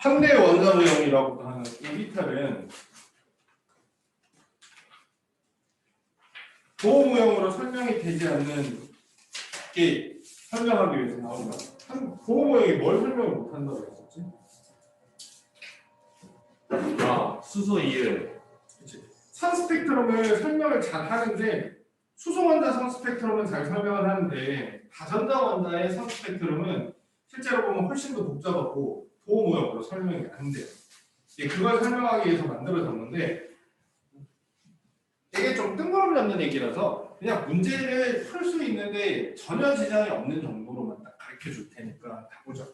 상대 원자모형이라고 하는 오비탈은 보호모형으로 설명이 되지 않는 게 설명하기 위해서 나온 거야. 보호모형이 뭘 설명을 못한다고 했었지? 아, 수소 이율. 그치. 산스펙트럼을 설명을 잘 하는데 수소원자 산스펙트럼은 잘 설명을 하는데 다전자 원자의 산스펙트럼은 실제로 보면 훨씬 더 복잡하고 보호모형으로 설명이 안 돼요. 그걸 설명하기 위해서 만들어졌는데 이게 좀 뜬구름 잡는 얘기라서 그냥 문제를 풀 수 있는데 전혀 지장이 없는 정도로만 딱 가르쳐 줄 테니까 다 보죠.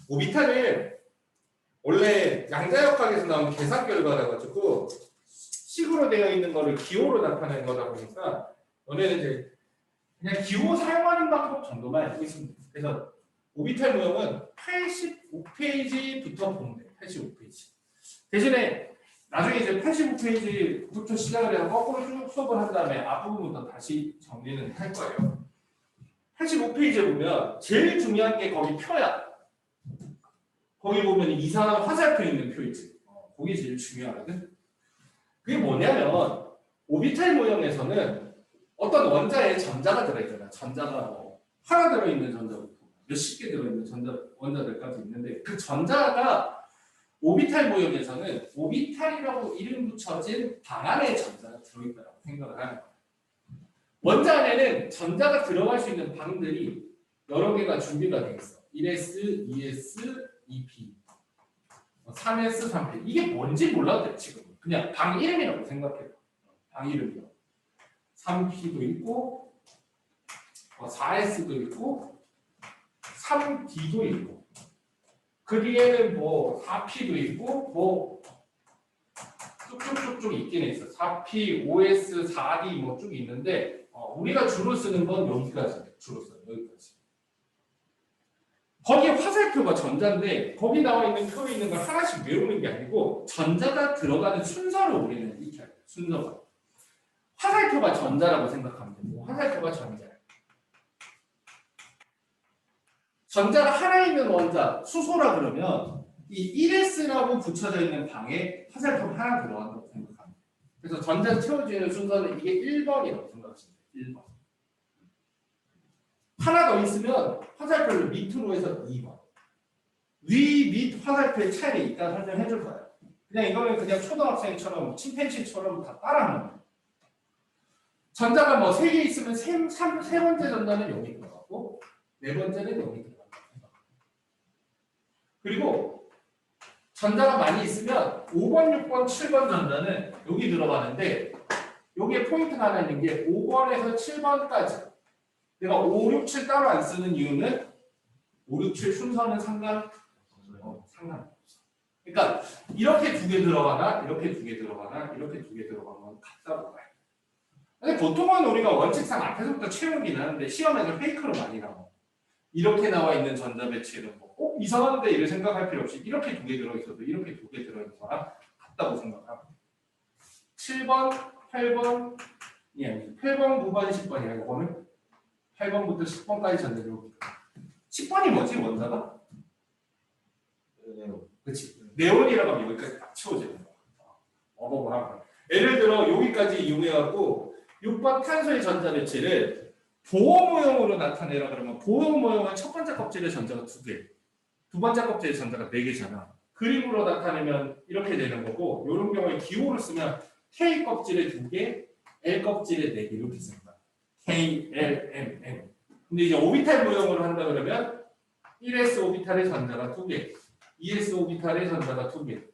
오비탈을 원래 양자역학에서 나온 계산 결과라 가지고 식으로 되어 있는 거를 기호로 나타낸 거다 보니까 너네는 이제 그냥 기호 사용하는 방법 정도만 알고 있으면 돼요. 그래서 오비탈 모형은 85페이지부터 보면 돼요. 85페이지. 대신에 나중에 이제 85페이지부터 시작을 해서 거꾸로 쭉 수업을 한 다음에 앞부분부터 다시 정리는 할 거예요. 85페이지에 보면 제일 중요한 게 거기 표야. 거기 보면 이상한 화살표 있는 표 있지. 그게 제일 중요하거든. 그게 뭐냐면 오비탈 모형에서는 어떤 원자에 전자가 들어있잖아. 전자가 뭐 하나 들어있는 전자부터 몇십 개 들어있는 원자들까지 있는데 그 전자가 오비탈 모형에서는 오비탈이라고 이름 붙여진 방 안에 전자가 들어있다고 생각을 하는 거예요. 원자 안에는 전자가 들어갈 수 있는 방들이 여러 개가 준비가 되어 있어. 1s, 2s, 2p, 3s, 3p. 이게 뭔지 몰라도 돼 지금. 그냥 방 이름이라고 생각해요. 방 이름이요. 3p도 있고, 4s도 있고, 3d도 있고. 그 뒤에는 뭐 4p도 있고 뭐 쭉쭉쭉쭉 있긴 있어. 4p, 5s, 4d 뭐 쭉 있는데 우리가 주로 쓰는 건 여기까지. 주로 써요. 여기까지. 거기에 화살표가 전자인데 거기 나와 있는 표에 있는 걸 하나씩 외우는 게 아니고 전자가 들어가는 순서를 우리는 익혀야 돼요. 순서가. 화살표가 전자라고 생각하면 돼요. 화살표가 전자예요. 전자가 하나 있는 원자, 수소라 그러면 이 1s라고 붙여져 있는 방에 화살표가 하나 들어간다고 생각합니다. 그래서 전자 채워지는 순서는 이게 1번이라고 생각하시면 돼요. 1번. 하나 더 있으면 화살표를 밑으로 해서 2번. 위, 밑 화살표의 차이를 이따 설명해 줄 거예요. 그냥 이거는 그냥 초등학생처럼 침팬지처럼 다 따라하는 거예요. 전자가 뭐 3개 있으면 세 번째 전자는 여기 들어가고 네 번째는 여기 들어가고. 그리고 전자가 많이 있으면 5번, 6번, 7번 전자는 여기 들어가는데 여기에 포인트가 하나 있는 게 5번에서 7번까지 내가 5, 6, 7 따로 안 쓰는 이유는 5, 6, 7 순서는 상관없어. 그러니까 이렇게 두 개 들어가나 이렇게 두 개 들어가나 이렇게 두 개 들어가면 같다고 봐요. 근데 보통은 우리가 원칙상 앞에서부터 채우긴 하는데 시험에서 페이크로 많이 나와. 이렇게 나와 있는 전자 배치는 뭐 이상한데 이를 생각할 필요 없이 이렇게 두 개 들어있어도 이렇게 두 개 들어있는 거랑 같다고 생각하고 7번, 8번이 아니고 8번, 9번, 10번이야. 이거는 8번부터 10번까지 전자를 여기 10번이 뭐지 원자가? 네온. 그렇지. 네온이라고 하면 여기까지 딱 채워지는 거야. 어버버하고 예를 들어 여기까지 이용해갖고 6번 탄소의 전자 배치를 보호 모형으로 나타내라 그러면 보호 모형은 첫 번째 껍질의 전자가 2개, 두 번째 껍질의 전자가 4개잖아. 그림으로 나타내면 이렇게 되는 거고 이런 경우에 기호를 쓰면 K 껍질의 2개, L 껍질의 4개 이렇게 쓰는 거야. K, L, M, N. 근데 이제 오비탈 모형으로 한다 그러면 1s 오비탈의 전자가 2개, 2s 오비탈의 전자가 2개,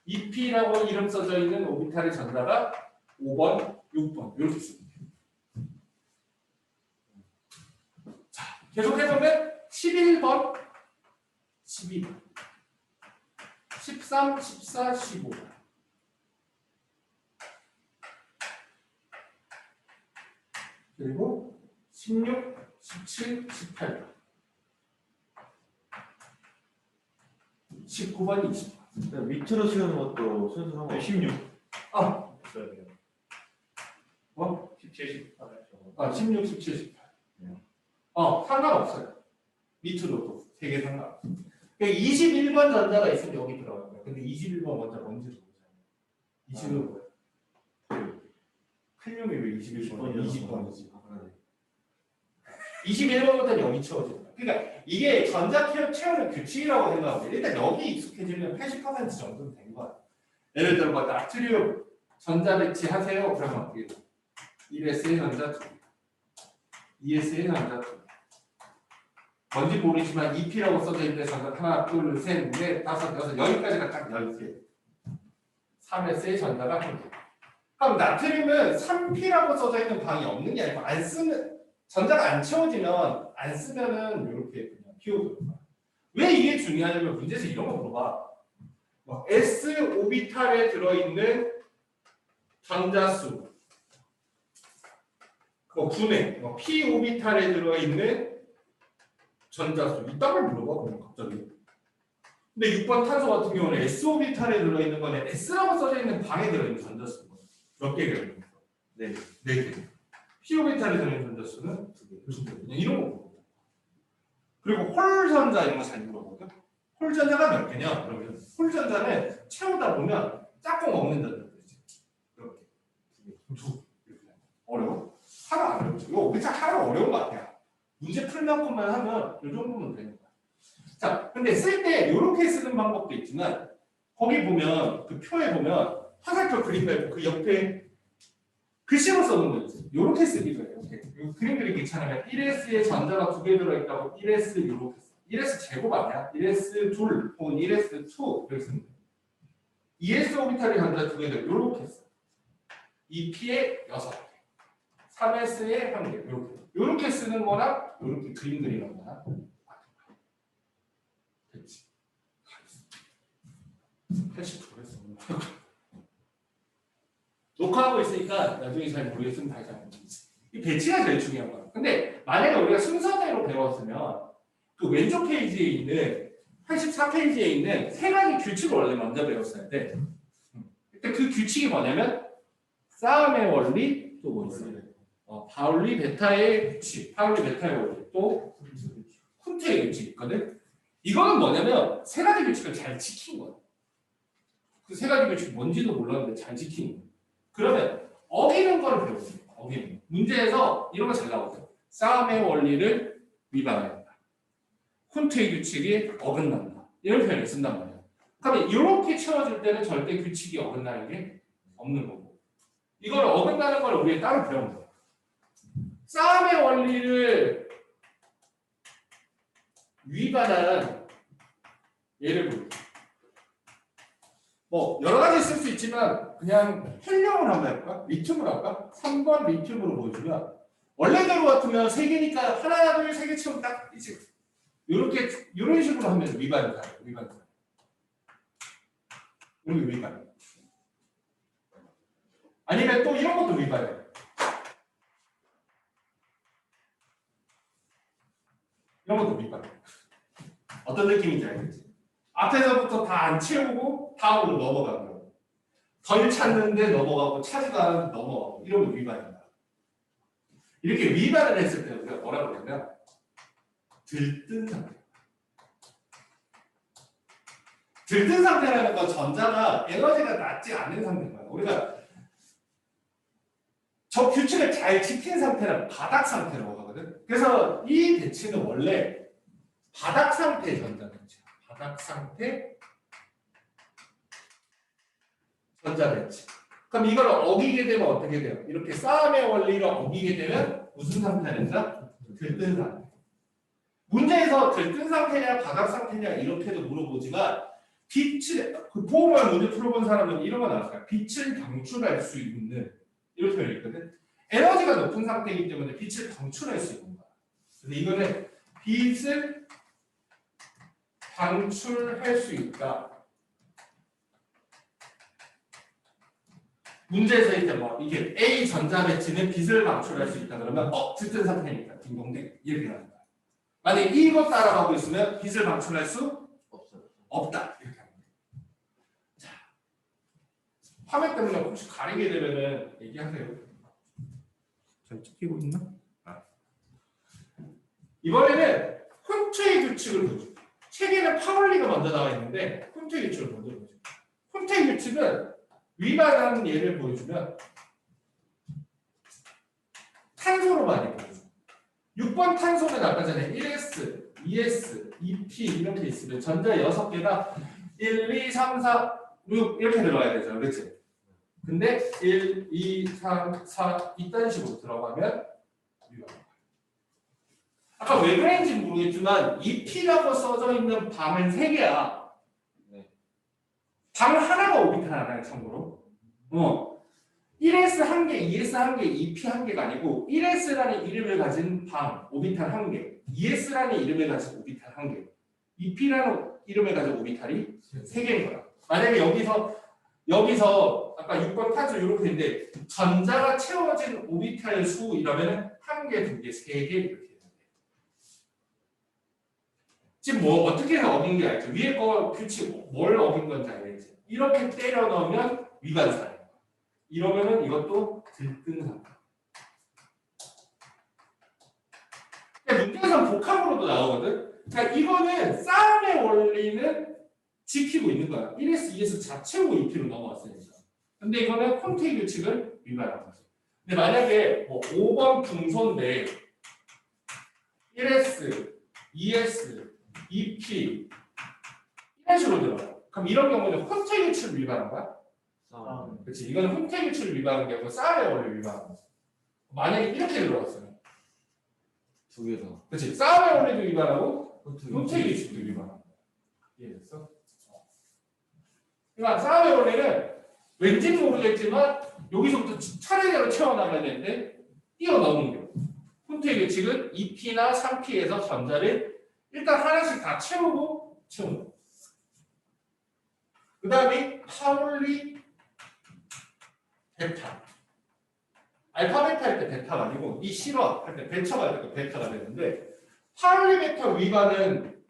2p라고 이름 써져 있는 오비탈의 전자가 5번, 6번 이렇게 씁니다. 계속 해보면 11번, 12번, 13, 14, 15. 그리고 16, 17, 18번. 19번, 20번. 밑으로 세우는 것도 순서하고. 네, 16. 있어야 돼요. 뭐? 17, 18. 16, 17, 18. 상관없어요. 밑으로도 되게 상관없어요. 21번 전자가 있으면 여기 들어가고요. 근데 21번 먼저 뭔지 모르잖아요. 21번 뭐야? 칼륨이 왜 21번? 20번이지. 21번부터는 여기 채워진다. 그러니까 이게 전자 채우는 규칙이라고 생각하고 일단 여기 익숙해지면 80% 정도는 된 거야. 예를 들어 뭐 나트륨 전자 배치 하세요. 그러면 어떻게 돼? 1S의 전자 2, 2S의 전자 2. 뭔지 모르지만 EP라고 써져 있는데 전자 하나, 둘, 셋, 넷, 다섯, 여섯 여기까지가 딱 10개. 3S의 전자가 1개. 그럼 나트륨은 3P라고 써져 있는 방이 없는 게 아니고 안 쓰면 전자가 안 채워지면 안 쓰면은 이렇게 그냥 피우거든요. 왜 이게 중요하냐면 문제에서 이런 거 물어봐. S 오비탈에 들어있는 전자수, 분해, P 오비탈에 들어있는 전자수 이딴 걸 물어봐 그냥 갑자기. 근데 6번 탄소 같은 경우는 S 오비탈에 들어있는 거는 S라고 써져 있는 방에 들어있는 전자수 몇 개가 있는 거야? 네 개. P 오비탈에 들어있는 전자수는 2개. 그냥 이런 거 물어봐. 그리고 홀 전자 이런 거 잘 물어보거든. 홀 전자가 몇 개냐? 그러면 홀 전자는 채우다 보면 짝꿍 없는 전자들이지. 이렇게 이렇게 어려워? 하나 안 어렵죠. 이거 진짜 하나 어려운 거 같아요. 문제 풀만큼만 하면 이 정도면 되는 거야. 자, 근데 쓸 때 이렇게 쓰는 방법도 있지만 거기 보면 그 표에 보면 화살표 그림 말고 그 옆에 글씨로 써놓은 거 있지. 이렇게 쓰기도 해요. 이렇게 그림 그리기 괜찮으면 1S에 전자가 2개 들어있다고 1S 이렇게 써. 1S 제곱 아니야? 1S 둘 혹은 1S 2 이렇게 쓰는 거야. 2S 오비탈이 전자 2개 들어 이렇게 써. 2P에 6개. 3S에 1개. 이렇게 쓰는 거랑 이렇게 그림 그리는 거나 됐지. 80% 했어. 녹화하고 있으니까 나중에 잘 모르겠으면 다시 한번 이 배치가 제일 중요한 거야. 근데 만약에 우리가 순서대로 배웠으면 그 왼쪽 페이지에 있는 84페이지에 있는 세 가지 규칙을 원래 먼저 배웠어야 돼. 그때 그 규칙이 뭐냐면 싸움의 원리 또 뭐 있어요? 파울리 베타의 규칙, 파울리 베타의 원리 또 쿤트의 규칙 있거든. 이거는 뭐냐면 세 가지 규칙을 잘 지킨 거야. 그 세 가지 규칙이 뭔지도 몰랐는데 잘 지키는 거야. 그러면 어기는 걸 배우는 거야. 어기는. 문제에서 이런 거 잘 나오죠. 싸움의 원리를 위반한다. 쿤트의 규칙이 어긋난다. 이런 표현을 쓴단 말이야. 그러면 이렇게 채워줄 때는 절대 규칙이 어긋나는 게 없는 거고. 이걸 어긋나는 걸 우리가 따로 배우는 거야. 싸움의 원리를 위반한 예를 들어 뭐 여러 가지 쓸 수 있지만 그냥 헬륨을 한번 해볼까? 리튬을 할까? 3번 리튬으로 보여주면 원래대로 같으면 3개니까 하나, 둘, 3개 채우면 딱 이제 이렇게 이런 식으로 하면 위반이다. 위반이다. 이런 게 위반. 아니면 또 이런 것도 위반해. 이런 것도 위반해. 어떤 느낌인지 알겠지? 앞에서부터 다 안 채우고 다음으로 넘어가는 거. 덜 찾는데 넘어가고 차지도 않는데 넘어가고 이러면 위반이다. 이렇게 위반을 했을 때 우리가 뭐라고 그러냐면 들뜬 상태. 들뜬 상태라는 건 전자가 에너지가 낮지 않은 상태인 거야. 우리가 저 규칙을 잘 지킨 상태는 바닥 상태라고 하거든. 그래서 이 배치는 원래 바닥 상태의 전자 배치야. 바닥 상태 전자 배치. 그럼 이걸 어기게 되면 어떻게 돼요? 이렇게 싸움의 원리를 어기게 되면 무슨 상태가 된다? 들뜬 상태. 문제에서 들뜬 상태냐 바닥 상태냐 이렇게도 물어보지만 빛을 그 보험을 문제 풀어본 사람은 이런 거 나왔어요. 빛을 방출할 수 있는 이렇게 되어 있거든. 에너지가 높은 상태이기 때문에 빛을 방출할 수 있는 거야. 근데 이거는 빛을 방출할 수 있다. 문제에서 이제 뭐 이게 A 전자 배치는 빛을 방출할 수 있다 그러면 들뜬 상태니까 딩동댕 이렇게 나온다. 만약에 이거 따라가고 있으면 빛을 방출할 수 없다. 이렇게 합니다. 자, 화면 때문에 혹시 가리게 되면은 얘기하세요. 잘 찍히고 있나? 이번에는 콘트의 규칙을 보죠. 책에는 파울리가 먼저 나와 있는데 콘테 규칙을 먼저 보여줘요. 콘테 규칙은 위반하는 예를 보여주면 탄소로 많이 보여줘요. 6번 탄소는 아까 전에 1s, 2s, 2p 이런 게 있으면 전자 6개가 1, 2, 3, 4, 6 이렇게 들어가야 되잖아. 그렇지? 근데 1, 2, 3, 4 이딴 식으로 들어가면 위반. 아까 왜 그런지 모르겠지만 2P라고 써져 있는 방은 3개야. 네. 방 하나가 오비탈 하나야, 참고로. 1S 1개, 2S 1개, 2P 1개가 아니고 1S라는 이름을 가진 방, 오비탈 1개, 2S라는 이름을 가진 오비탈 1개, 2P라는 이름을 가진 오비탈이 3개인 거야. 만약에 여기서 아까 6번 탄소 이렇게 있는데 전자가 채워진 오비탈 수 이러면 1개, 2개, 3개 이렇게. 지금 뭐 어떻게 해서 어긴 게 알죠? 위에 거 규칙 뭘 어긴 건지 알겠지? 이렇게 때려 넣으면 위반 사례. 이러면은 이것도 들뜬 상태. 문제에서 복합으로도 나오거든. 그러니까 이거는 싸움의 원리는 지키고 있는 거야. 1S, 2S 다 채우고 2P로 넘어왔으니까. 근데 이거는 콘테 규칙을 위반한 거지. 근데 만약에 뭐 5번 분소인데 1S, 2S 2P 이런 식으로 들어가요. 그럼 이런 경우는 콘테 규칙을 위반한 거야? 그렇지. 이거는 콘테 규칙을 위반한 게 아니고 싸움의 원리를 위반한 거지. 만약에 이렇게 들어갔어요. 두 개가. 그렇지. 싸움의 원리도 위반하고 콘테 규칙도 위반하고. 이해됐어? 그러니까 싸움의 원리는 왠지는 모르겠지만 여기서부터 차례대로 채워나가야 되는데 뛰어넘는 게. 콘테 규칙은 2P나 3P에서 전자를 일단 하나씩 다 채우고 채우는 거예요. 그 다음에 파울리 베타. 알파 베타 할 때 베타가 아니고 이 실화 할 때 베타가 되니까 베타가 되는데 파울리 베타 위반은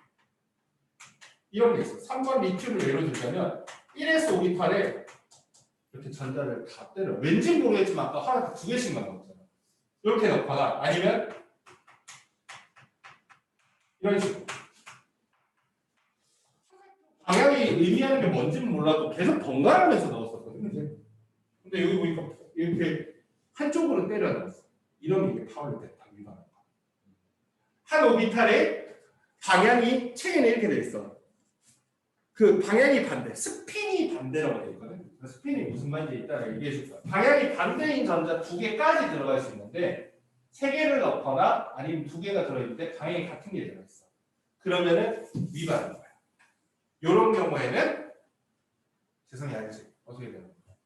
이런 게 있어. 3번 리튬을 예로 들자면 1s 오비탈에 이렇게 전자를 다 때려. 왠지 모르겠지만 아까 하나 2개씩만 넣었잖아. 이렇게 넣거나 아니면 이런 식으로. 방향이 의미하는 게 뭔지는 몰라도 계속 번갈아가면서 넣었었거든. 근데 여기 보니까 이렇게 한쪽으로 때려놨어. 이러면 이게 파울리 베타 위반한 거야. 한 오비탈에 방향이 책에는 이렇게 돼 있어. 그 방향이 반대, 스핀이 반대라고 돼 있거든. 스핀이 무슨 말인지 이따가 얘기해 줄 거야. 방향이 반대인 전자 2개까지 들어갈 수 있는데 3개를 넣거나 아니면 2개가 들어있는데 방향이 같은 게 들어있어. 그러면은 위반인 거야. 이런 경우에는 세상에 알지? 어떻게 되는 거야?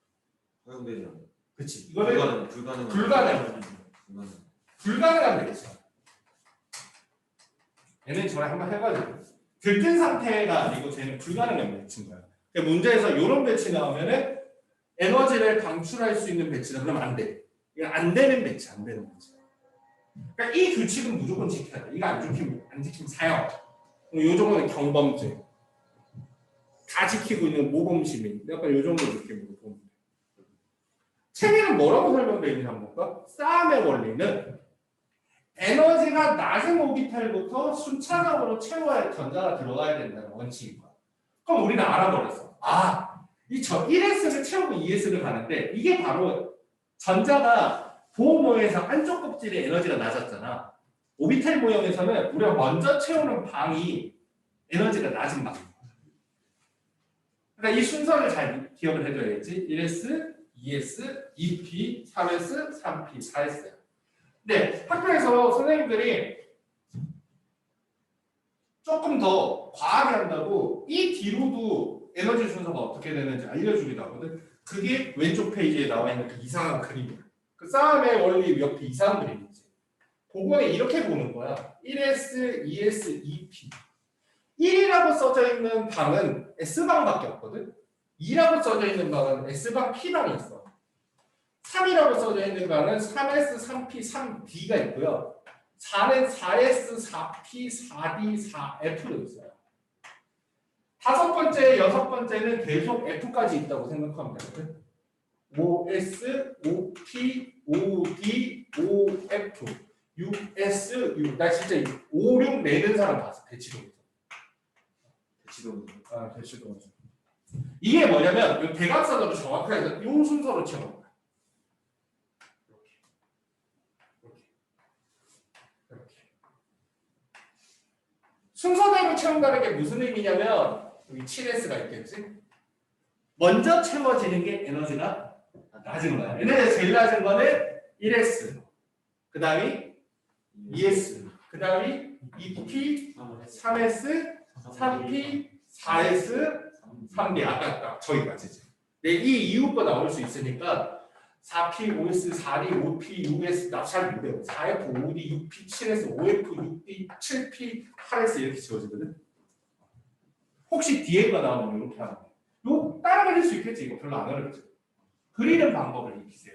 허용되지 않아요. 그렇지. 이거는 불가능한. 불가능한 배치야. 얘는 전에 한번 해가지고 들뜬 상태가 아니고 쟤는 불가능한 배치인 거야. 그러니까 문제에서 이런 배치 나오면은 에너지를 방출할 수 있는 배치는 그러면 안 돼. 이거 안 되는 배치, 안 되는 배치. 그러니까 이 규칙은 무조건 지켜야 돼. 이거 안 지키면 사형. 이 정도는 경범죄. 다 지키고 있는 모범 시민. 약간 이 정도 느낌으로 보면 돼. 책에는 뭐라고 설명되어 있는지 한번 볼까? 싸움의 원리는 에너지가 낮은 오비탈부터 순차적으로 채워야 할 전자가 들어가야 된다는 원칙인 거야. 그럼 우리는 알아버렸어. 이 1S를 채우고 2S를 가는데 이게 바로 전자가 보호 모형에서 안쪽 껍질의 에너지가 낮았잖아. 오비탈 모형에서는 우리가 먼저 채우는 방이 에너지가 낮은 방이야. 그러니까 이 순서를 잘 기억을 해줘야지. 1S, 2S, 2P, 3S, 3P, 4S야. 네, 학교에서 선생님들이 조금 더 과하게 한다고 이 뒤로도 에너지 순서가 어떻게 되는지 알려주기도 하거든. 그게 왼쪽 페이지에 나와 있는 그 이상한 그림이야. 그 싸움의 원리 옆에 이상한 그림이지. 그거는 이렇게 보는 거야. 1S, 2S, 2P. 1이라고 써져 있는 방은 S방밖에 없거든. 2라고 써져 있는 방은 S방 P방이 있어. 3이라고 써져 있는 방은 3S, 3P, 3D가 있고요. 4는 4S, 4P, 4D, 4F로 있어요. 5번째, 6번째는 계속 F까지 있다고 생각하면 되거든. 5S, 5P, 5D, 5F, 6S, 6. 나 진짜 5, 6 내는 사람 봤어. 대치동에서. 대치동. 대치동. 이게 뭐냐면 이 대각선으로 정확하게 이 순서로 채우는 거야. 이렇게. 순서대로 채운다는 게 무슨 의미냐면 여기 7S가 있겠지? 먼저 채워지는 게 에너지가 낮은 거야. 에너지가 제일 낮은 거는 1S, 그 다음이 2S, 그 다음이 2P, 3S, 3P, 4S, 3D. 아까 딱 저기까지지. 네, 이 이후 거 나올 수 있으니까 4P, 5S, 4D, 5P, 6S 납치하면 안 돼요. 4F, 5D, 6P, 7S, 5F, 6D, 7P, 8S 이렇게 지워지거든. 혹시 뒤에 거 나오면 이렇게 하면 돼. 요 따라 그릴 수 있겠지. 이거 별로 안 어렵죠. 그리는 방법을 익히세요.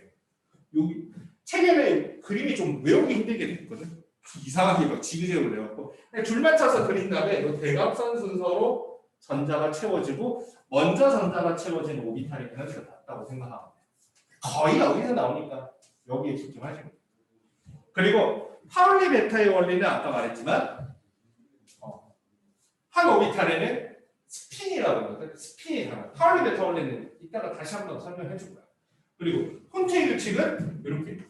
여기 책에는 그림이 좀 외우기 힘들게 돼 있거든. 이상하게 막 지그재그로 내갖고 줄 맞춰서 그린 다음에 이 대각선 순서로 전자가 채워지고 먼저 전자가 채워진 오비탈의 에너지가 낮다고 생각하면 돼요. 거의 여기서 나오니까 여기에 집중하시면 돼요. 그리고 파울리 베타의 원리는 아까 말했지만 한 오비탈에는 스핀이라고 하거든. 스핀이 달라. 파울리 베타 원리는 이따가 다시 한번 설명해 줄 거야. 그리고 혼트의 규칙은 이렇게.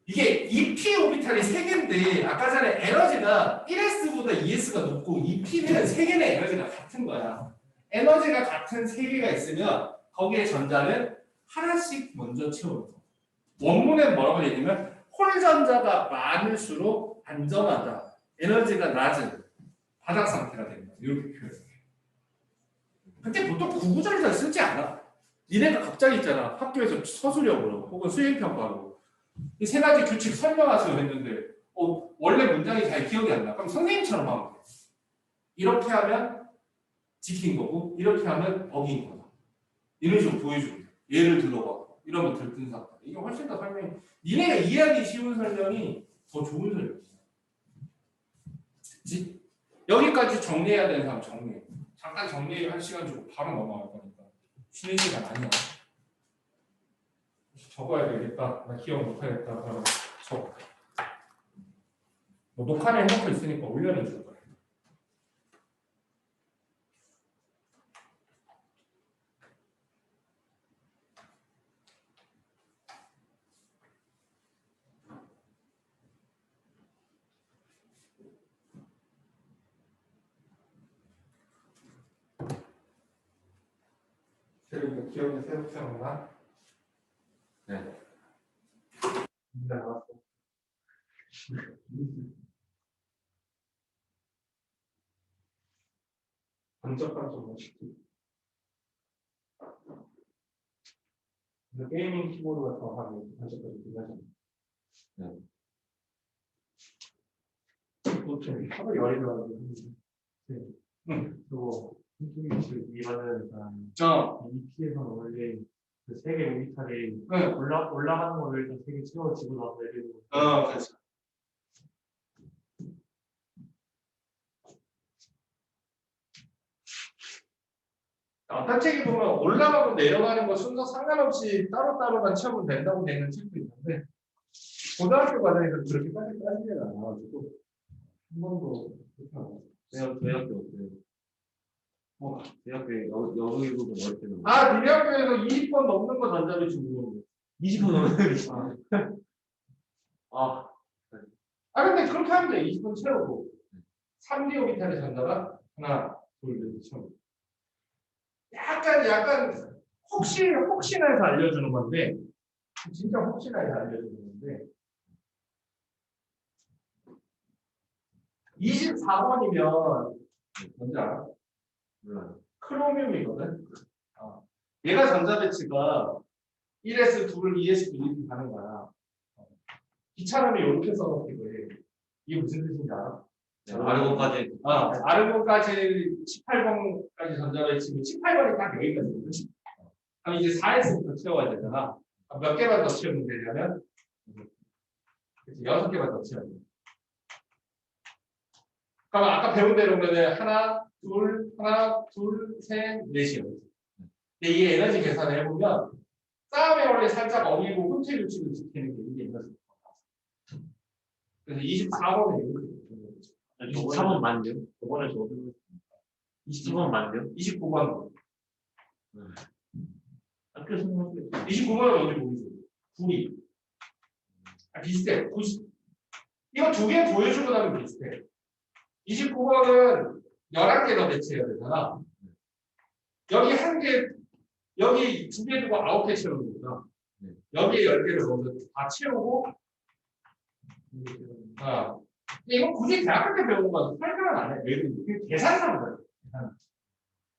이게 2p 오비탈이 3개인데 아까 전에 에너지가 1s보다 2s가 높고 2p는 3개의 에너지가 같은 거야. 에너지가 같은 3개가 있으면 거기에 전자는 하나씩 먼저 채워줘. 원문에 뭐라고 얘기하면 홀 전자가 많을수록 안전하다. 에너지가 낮은 바닥 상태가 된다. 이렇게 표현해요. 근데 보통 구구절을 잘 쓰지 않아. 니네가 갑자기 있잖아. 학교에서 서술형으로 혹은 수행평가로 이 세 가지 규칙 설명하세요 했는데 원래 문장이 잘 기억이 안 나. 그럼 선생님처럼 하면 돼. 이렇게 하면 지킨 거고 이렇게 하면 어긴 거다. 이런 식으로 보여주면 돼. 예를 들어봐. 이러면 들뜬 사건. 이게 훨씬 더 설명이 니네가 이해하기 쉬운 설명이 더 좋은 설명이야. 됐지? 여기까지 정리해야 되는 사람 정리해. 잠깐 정리할 시간 주고 바로 넘어갈 거니까 쉬는 시간 아니야. 적어야 되겠다. 나 기억 못하겠다. 그러면 적어. 뭐 녹화를 해놓고 있으니까 올려는 줄 거야. 그리고 기억이 새록새록나? 네. 네, 나왔어. 번쩍번쩍 멋있지. 근데 게이밍 키보드가 더 하면 번쩍번쩍 하잖아. 네. 그렇죠. 하루 열이 들어가지고. 네. 응. 그리고 이거는 EP에서는 원래 그 세계 오비탈이 응. 올라가는 거를 일단 세개 채워지고 나서 내리고 그렇죠. 어떤 책이 보면 올라가고 내려가는 거 순서 상관없이 따로따로만 채우면 된다고 되는 책도 있는데 고등학교 과정에서 그렇게까지 따지지는 않아가지고 한 번도 그렇게 안 하죠. 저희 학교 어때요? 뭐. 저희 학교에 영어 부분 어릴 때는 니네 학교에서 20번 넘는 거 전자를 주고 20분 넘는 아, 근데 그렇게 하면 돼. 20번 채우고 3D 오비탈의 전자가 하나, 둘, 넷 채우고 약간 혹시나 해서 알려주는 건데 진짜 혹시나 해서 알려주는 건데 24번이면 뭔지 알아? 몰라요. 크로뮴이거든. 얘가 전자 배치가 1s, 2, 2s, 2 가는 거야. 귀찮으면 이렇게 써놓기도 해. 이게 무슨 뜻인지 알아? 네, 아르곤까지. 아르곤까지 18번까지 전자 배치면 18번이 딱 여기까지거든. 그럼 이제 4s부터 채워야 되잖아. 몇 개만 더 채우면 되냐면 6개만 더 채워야 돼. 그럼 아까 배운 대로면은 하나, 둘, 셋, 넷이요. 근데 이 에너지 계산을 해보면 싸움의 원리 살짝 어기고 혼체 규칙을 지키는 게 이게 에너지. 그래서 24번은 이렇게 되는 거죠. 24번 맞네요. 저번에 저도 29번 맞죠? 29번. 학교 선물 29번은 뭔지 모르죠. 9위. 비슷해. 90. 이거 두 개 보여주고 나면 비슷해. 29번은 11개 더 배치해야 되잖아. 여기 한 개, 여기 두 개 두고 9개 채우는 거구나. 여기에 10개를 먼저 다 채우고, 이건 굳이 대학교 때 배우는 건 설명은 안 해. 왜 그런지. 계산하는 거야. 계산.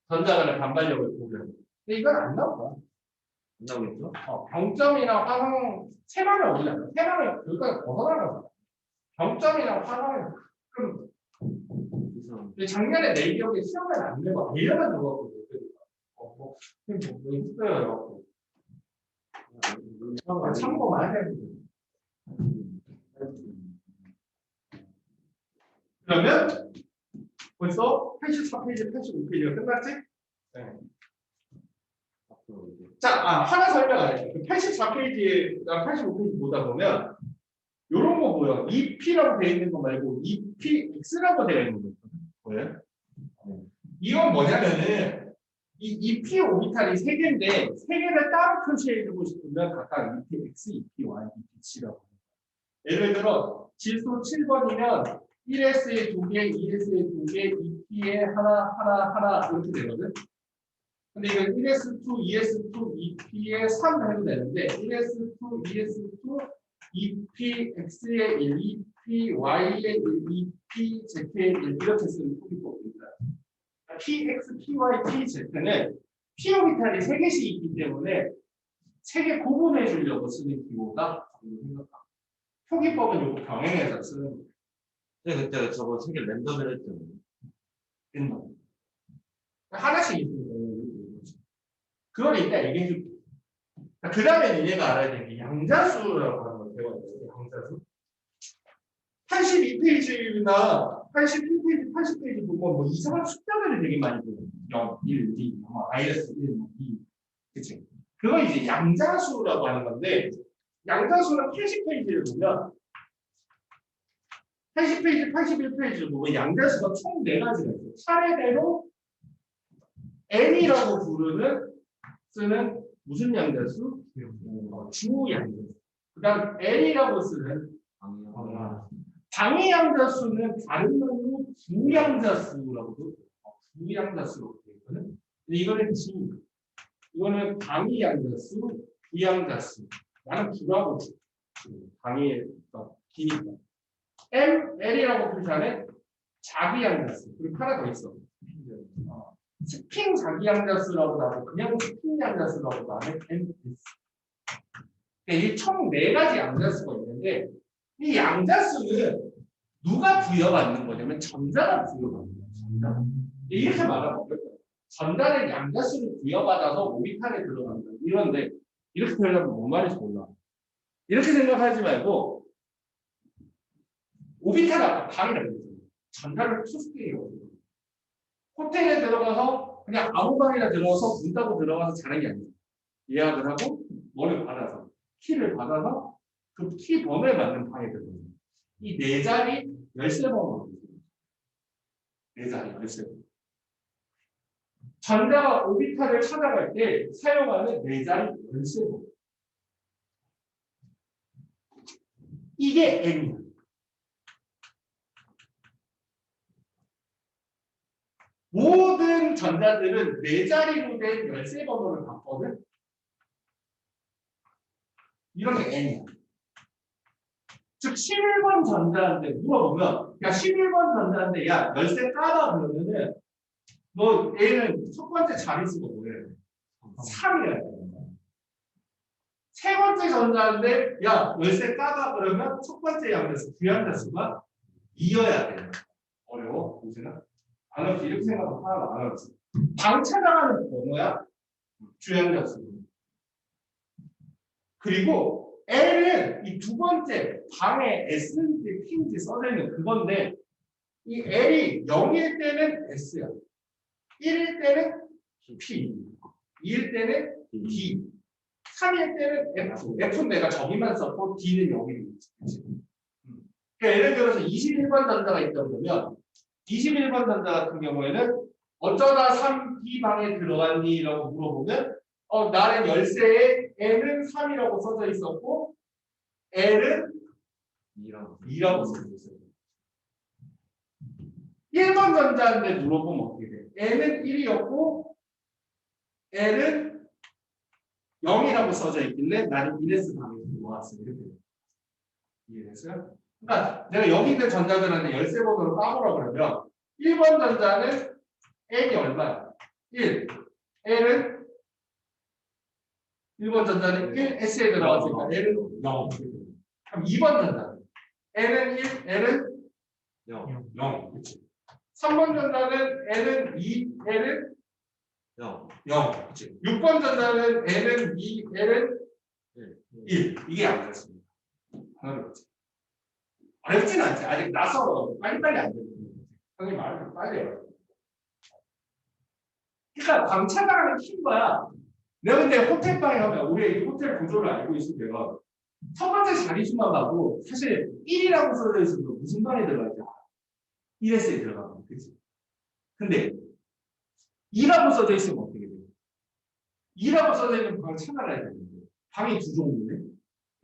전자간의 반발력을 보면. 근데 이건 안 나올 거야. 안 나오겠죠? 병점이나 화성, 세만을 오지 않아. 세만을 여기까지 벗어나는 거야. 병점이나 화성은 좀 근데 작년에 내 기억에 시험에 안 내고 예전에 들어갔거든. 힘들어요. 참고만 해야 되는데. 그러면 벌써 84페이지, 85페이지가 끝났지? 네. 자, 하나 설명 안 했어요. 84페이지에, 85페이지 보다 보면 이런 거 보여. EP라고 되어 있는 거 말고 EPX라고 되어 있는 거 보여요? 이건 뭐냐면은 이 EP 오비탈이 3개인데 3개를 따로 표시해주고 싶으면 각각 EPX, EPY, EPC라고 합니다. 예를 들어 질소 7번이면 1S에 2개, 2S에 2개, EP에 하나 이렇게 되거든. 근데 이건 1S2, 2S2, EP에 3 해도 되는데 1S2, 2S2, EP, X에 1, EP, Y에 1, EP, Z에 1 이렇게 쓰는 포기법입니다. PX, PY, PZ는 P오비탈이 3개씩 있기 때문에 3개 구분해 주려고 쓰는 기호가 생각합니다. 표기법은 이거 병행해서 쓰는 거예요. 그때 저거 3개 랜덤으로 했잖아요. 랜덤. 하나씩 있는 거예요. 그걸 이따 얘기해 줄게요. 그 다음에 얘가 알아야 되는 게 양자수라고 하는 걸 배워야 돼요. 양자수. 82페이지나 81페이지, 80페이지 보면 뭐 이상한 숫자들이 되게 많이 보여요. 0, 1, 2, 마이너스 1, 2. 그치? 그거 이제 양자수라고 하는 건데, 양자수는 80페이지를 보면, 80페이지, 81페이지를 보면 양자수가 총 4가지가 있어요. 차례대로 n이라고 쓰는 무슨 양자수? 주양자수. 그 다음 n이라고 쓰는 방해 양자수는 다른 말로 부양자수라고도 부양자수라고 되어 있거든. 근데 이거는 이거는 방해 양자수, 부양자수. 나는 부라고 방해가 기니까. L이라고 표시하는 자기 양자수. 그리고 하나 더 있어. 스핑 자기 양자수라고 하고 그냥 스핑 양자수라고 하는 MS. 이총 4가지 양자수가 있는데 이 양자수는 누가 부여받는 거냐면 전자가 부여받는 거예요. 전자. 이렇게 말하면 어떨까요? 전자는 양자수를 부여받아서 오비탈에 들어간다. 이런데 이렇게 들으려면 뭔 말인지 몰라. 이렇게 생각하지 말고 오비탈 아까 방이라고 했잖아요. 전자를 투스테이요. 호텔에 들어가서 그냥 아무 방이나 들어가서 문 닫고 들어가서 자는 게 아니에요. 예약을 하고 뭐를 받아서 키를 받아서 그 키 번호에 맞는 방에 들어가요. 이 4자리 13번으로 4자리 13번. 전자가 오비탈을 찾아갈 때 사용하는 4자리 13번. 이게 N이야. 모든 전자들은 4자리로 된 13번호를 받거든. 이런 게 N이야. 즉 11번 전자한테 물어보면 야 11번 전자한테 야 열쇠 까봐 그러면은 너 얘는 첫 번째 자릿수가 뭐예요? 3이야. 세 번째 전자인데 야 열쇠 까봐 그러면 첫 번째 양자수 부양자수가 2여야 돼요. 어려워? 보시나? 안 어렵지. 이렇게 생각하면 하나도 안 어렵지. 방 찾아가는 번호야 주양자수. 그리고 L은 이 두 번째 방에 S인지 P인지 써져 있는 그건데 이 L이 0일 때는 S야. 1일 때는 P, 2일 때는 D, 3일 때는 F. F는 내가 저기만 썼고 D는 여기 있지. 그러니까 예를 들어서 21번 전자가 있다 그러면 21번 전자 같은 경우에는 어쩌다 3B방에 들어갔니? 라고 물어보면 나는 열쇠에 N은 3이라고 써져 있었고 L은 2라고 써져 있어요. 1번 전자인데 물어보면 어떻게 돼? N은 1이었고 L은 0이라고 써져 있길래 나는 1S 방에 모았어요. 이렇게 돼요. 이해됐어요? 그러니까 내가 여기 있는 전자들한테 열쇠 번호를 까보라 그러면 1번 전자는 N이 얼마야? 1. L은 1번 전자는 1, S에 들어갔으니까 L은 0. 그럼 2번 전자는 N은 1, L은 0. 그치? 3번 전자는 N은 2, L은 0. 그치? 6번 전자는 N은 2, L은 1. 이게 안 됐습니다. 어렵진 않지. 아직 낯설어. 빨리빨리 안 되는 거지. 형님 말을 빨리 해요. 그러니까 방차가는 킨 거야. 내가 근데 호텔방에 가면 우리 호텔 구조를 알고 있으면 첫 번째 자리수만 봐도 사실 1이라고 써져 있으면 무슨 방에 들어가지? 1S에 들어가면 그치? 근데 2라고 써져 있으면 어떻게 돼요? 2라고 써져 있는 방을 찾아가야 되는데 방이 두 종류네.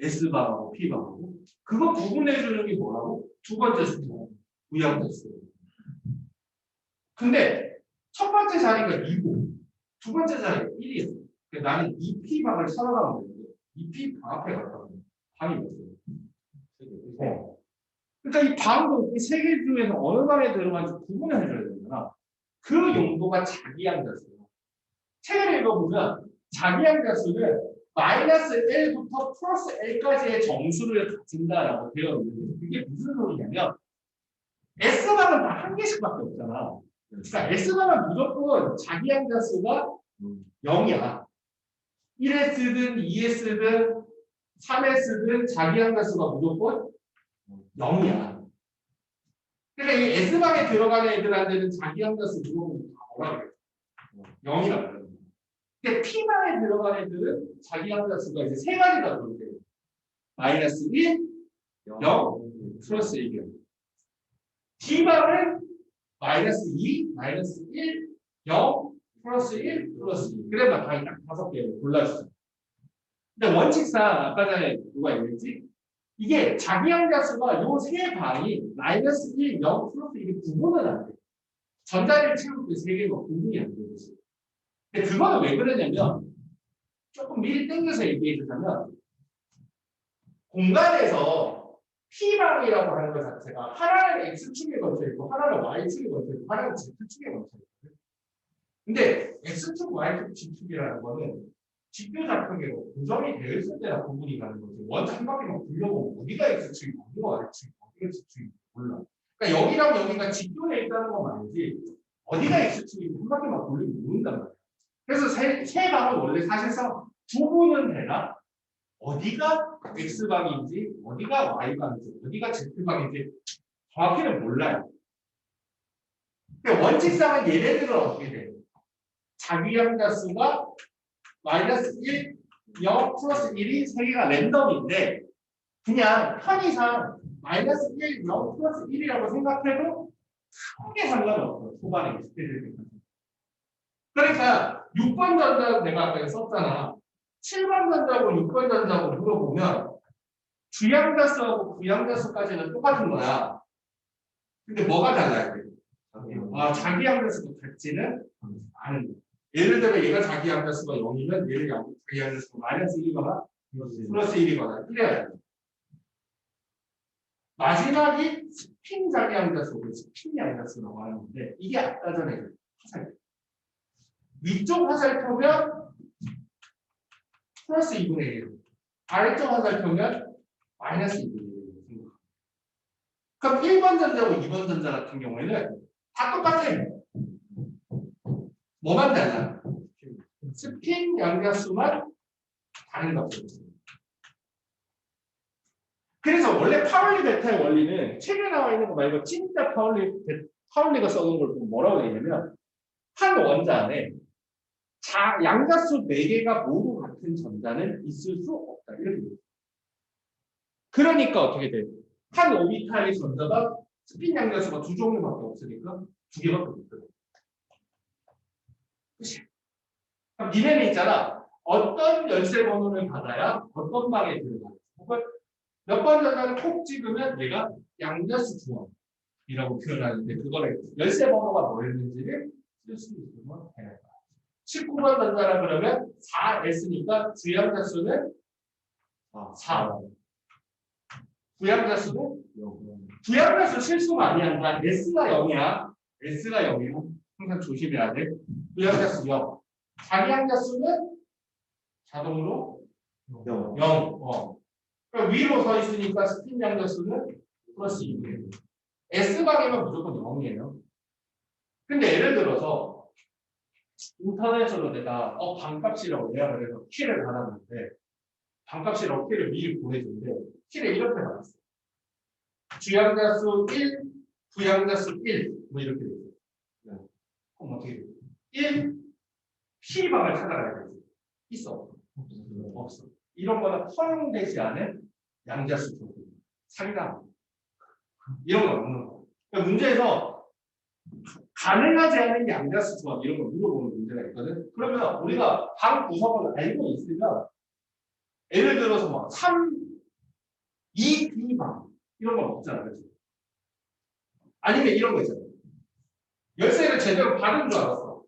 S방하고 P방하고 그거 구분해 주는 게 뭐라고? 두 번째 숫자 무양자 수. 근데 첫 번째 자리가 2고 두 번째 자리가 1이었어. 나는 2P방을 찾아가면 되는데 2P 방 앞에 갔다 방이 없어요. 그러니까 이 방도 이 세 개 중에서 어느 방에 들어가는지 구분을 해줘야 되잖아. 그 용도가 자기양자수야. 책을 읽어보면 자기양자수는 마이너스 L부터 플러스 L까지의 정수를 가진다라고 되어 있는데 그게 무슨 소리냐면 S방은 다 한 개씩밖에 없잖아. 그러니까 S방은 무조건 자기양자수가 0이야. 1S든 2S든 3S든 자기양자수가 무조건 0이야. 그러니까 이 S방에 들어가는 애들한테는 자기양자수 물어보면 다 뭐라 그래? 0이라고 그래. 근데 P방에 들어가는 애들은 자기양자수가 이제 세 가지가 들어오게 돼요. 마이너스 1, 0, 플러스 1이요. D방은 마이너스 2, 마이너스 1, 0, 플러스 1, 플러스 2. 그래서 방이 딱 5개를 골라주죠. 근데 원칙상 아까 전에 누가 얘기했지? 이게 자기양자수가 요 세 방이 마이너스 1, 0, 플러스 1이 구분은 안 돼. 전자를 채울 때 세 개가 구분이 안 되지. 근데 그거는 왜 그러냐면 조금 미리 땡겨서 얘기해 주자면 공간에서 P방이라고 하는 것 자체가 하나는 X축에 걸쳐 있고 하나는 Y축에 걸쳐 있고 하나는 Z축에 걸쳐 있거든. 근데 X축, Y축, Z축이라는 거는 직교 작품으로 고정이 되어 있을 때나 구분이 가는 거지. 원자 한 바퀴만 굴려보면 어디가 X축이고 어디가 Y축이고 어디가 Z축이고 몰라. 그러니까 여기랑 여기가 직교에 있다는 건 아니지 어디가 X축이고 한 바퀴만 굴리면 모른단 말이야. 그래서 세 방은 원래 사실상 구분은 되나 어디가 X방인지 어디가 Y방인지 어디가 Z방인지 정확히는 몰라요. 근데 원칙상은 얘네들은 어떻게 돼요? 자기양자수가 마이너스 1, 0, 플러스 1이 세 개가 랜덤인데 그냥 편의상 마이너스 1, 0, 플러스 1이라고 생각해도 크게 상관없어. 초반에 스테이지 때까지. 그러니까 6번 전자 내가 아까 썼잖아. 7번 전자고 6번 전자고 물어보면 주양자수하고 부양자수까지는 똑같은 거야. 근데 뭐가 달라야 돼? 자기양자수가 같지는 않은 거야. 예를 들어 얘가 자기양자수가 0이면 얘를 자기양자수가 마이너스 1이거나 플러스 1이거나 이래야 돼. 마지막이 스핀 자기양자수고 스핀 양자수라고 하는 건데 이게 아까 전에 화살표. 위쪽 화살표면 플러스 2분의 1. 아래쪽 화살표면 마이너스 2분의 1. 그럼 1번 전자하고 2번 전자 같은 경우에는 다 똑같아. 뭐만 달라? 스핀 양자수만 다른 거죠. 그래서 원래 파울리 베타의 원리는 책에 나와 있는 거 말고 진짜 파울리가 써놓은 걸 보면 뭐라고 얘기하냐면 한 원자 안에 양자수 4개가 모두 같은 전자는 있을 수 없다. 이렇게 돼요. 그러니까 어떻게 돼요? 한 오비탈의 전자가 스핀 양자수가 두 종류밖에 없으니까 두 개밖에 없어요. 그치? 그럼 니네는 있잖아. 어떤 열쇠 번호를 받아야 어떤 방에 들어가. 혹은 몇 번 전화를 콕 찍으면 얘가 양자수 조합이라고 표현하는데 그거를 열쇠 번호가 뭐였는지를 쓸 수 있으면 해야 19번 전자라 그러면 4S니까 주양자수는 4. 부양자수는 부양자수 실수 많이 한다. S가 0이야. S가 0이야. 항상 조심해야 돼. 부양자수 0. 자기양자수는 자동으로 0. 0. 그러니까 위로 서 있으니까 스핀 양자수는 플러스 2. S방이면 무조건 0이에요. 근데 예를 들어서 인터넷으로 내가 반값이라고 예약을 해서 키를 받았는데 반값이라고 키를 미리 보내줬는데 키를 이렇게 받았어. 주양자수 1, 부양자수 1, 뭐 이렇게 돼 있어요. 그럼 어떻게 돼? 1, P방을 찾아가야 되지. 있어? 없어. 이런 거는 허용되지 않은 양자수 조건. 상당. 이런 거 없는 거. 그러니까 문제에서 가능하지 않은 양자수 조합 이런 걸 물어보는 문제가 있거든. 그러면 우리가 방 구성을 알고 있으면 예를 들어서 뭐 3, 2, B방 이런 건 없잖아. 그렇지? 아니면 이런 거 있잖아. 열쇠를 제대로 받은 줄 알았어.